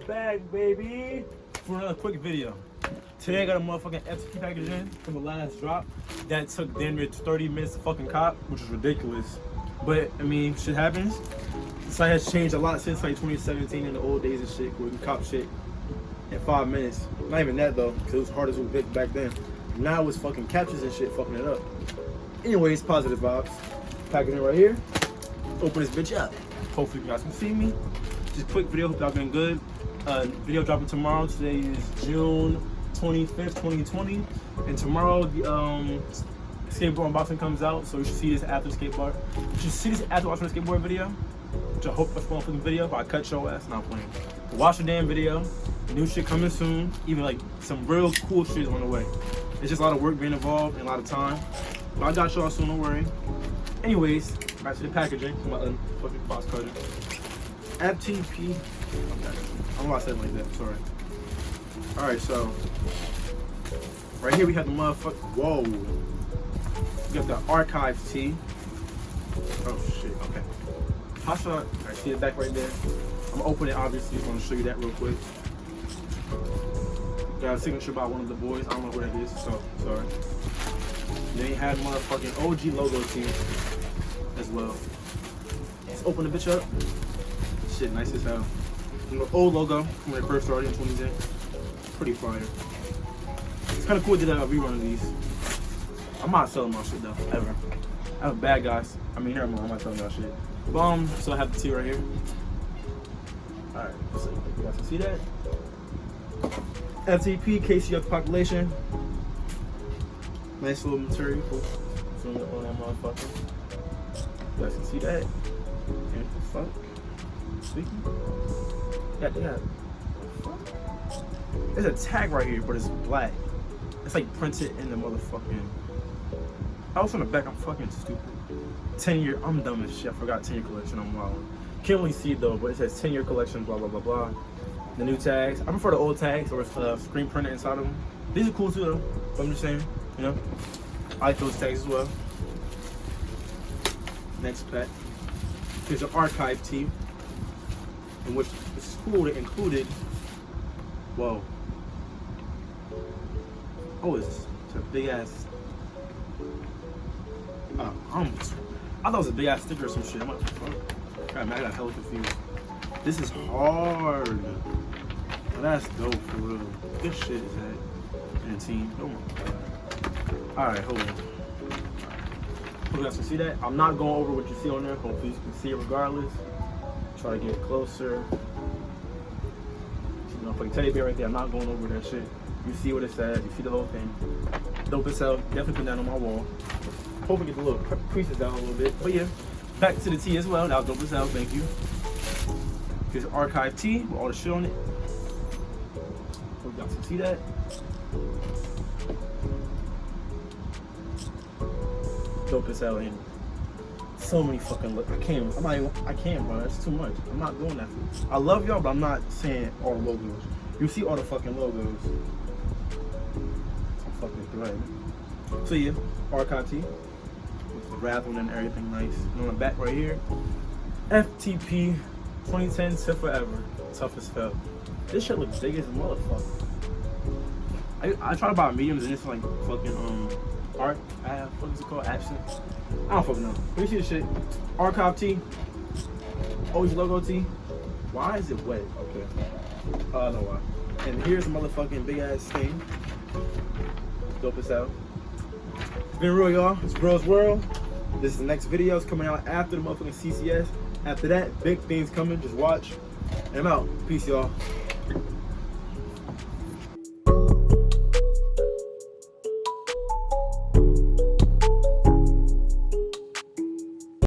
back, baby, for another quick video. Today I got a motherfucking FTP package in from the last drop. That took damn near 30 minutes to fucking cop, which is ridiculous. But, I mean, shit happens. The site has changed a lot since like 2017 and the old days and shit, where we cop shit in 5 minutes. Not even that though, because it was hard as we back then. Now it's fucking captures and shit fucking it up. Anyways, positive vibes. Packaging right here. Open this bitch up. Hopefully you guys can see me. Just quick video, hope y'all been good. Video dropping tomorrow. Today is June 25th, 2020. And tomorrow the skateboard unboxing comes out. So you should see this after skateboard. You should see this after watching the skateboard video. Which I hope that's going for the video, but I cut your ass, not playing. Watch the damn video. New shit coming soon. Even like some real cool shit on the way. It's just a lot of work being involved and a lot of time. But I got y'all soon, don't worry. Anyways, back to the packaging. My fucking box cutter. FTP. Okay. I don't know why I said it like that. Sorry. Alright, so right here we have the motherfucker. Whoa. We got the archive tee. Oh shit. Okay. How should I see it back right there? I'm gonna open it obviously. I'm gonna show you that real quick. Got a signature by one of the boys. I don't know who that is, so sorry. They had motherfucking OG logo tee as well. Let's open the bitch up. Shit, nice as hell. And the old logo from when it first started in 2010. Pretty fire. It's kind of cool to do a rerun of these. I'm not selling my shit though, ever. I have bad guys. I mean, here I'm not selling y'all shit. So I have the tee right here. Alright, so you guys can see that. FTP, KCF population. Nice little material. Zoom up on that motherfucker. You guys can see that. And the fuck? Speaking? Yeah. What the fuck? There's a tag right here, but it's black. It's like printed in the motherfucking. I was on the back, I'm fucking stupid. 10-year, I'm dumb as shit. I forgot 10-year collection, I'm wild. Can't really see it though, but it says 10-year collection, blah, blah, blah, blah. The new tags. I prefer the old tags or screen printed inside of them. These are cool too though, but I'm just saying, you know. I like those tags as well. Next pack. Here's an archive tee, in which it's cool, it included, whoa. Oh, it's a big ass. I thought it was a big ass sticker or some shit. God, man, I got hella confused. This is hard. But that's dope for real. Good shit is that in a team. Oh my god. Alright, hold on. Hope you guys can see that. I'm not going over what you see on there. Hopefully you can see it regardless. Try to get closer. See the motherfucking teddy bear right there. I'm not going over that shit. You see what it says. You see the whole thing. Dope as hell. Definitely put that on my wall. Hope we get the little creases down a little bit. But yeah, back to the tee as well. That was dope as hell. Thank you. Here's an archive tee with all the shit on it. Hope you guys can see that. Dope as hell. And so many fucking look. I can't, bro. That's too much. I'm not doing that. I love y'all, but I'm not saying all the logos. You see all the fucking logos. I'm fucking thread. So yeah, archive tee. With the raffle and everything nice. And on the back right here, FTP 2010 to forever. Tough as fuck. This shit looks big as a motherfucker. I try to buy mediums and it's like fucking what is it called? Absent. I don't fucking know. Let me see the shit. Archive tee. OG logo tee. Why is it wet? Okay. I know why. And here's a motherfucking big ass thing. Dope as hell. It's been real, y'all. It's Bro's World. This is the next video. It's coming out after the motherfucking CCS. After that, big things coming. Just watch. And I'm out. Peace, y'all.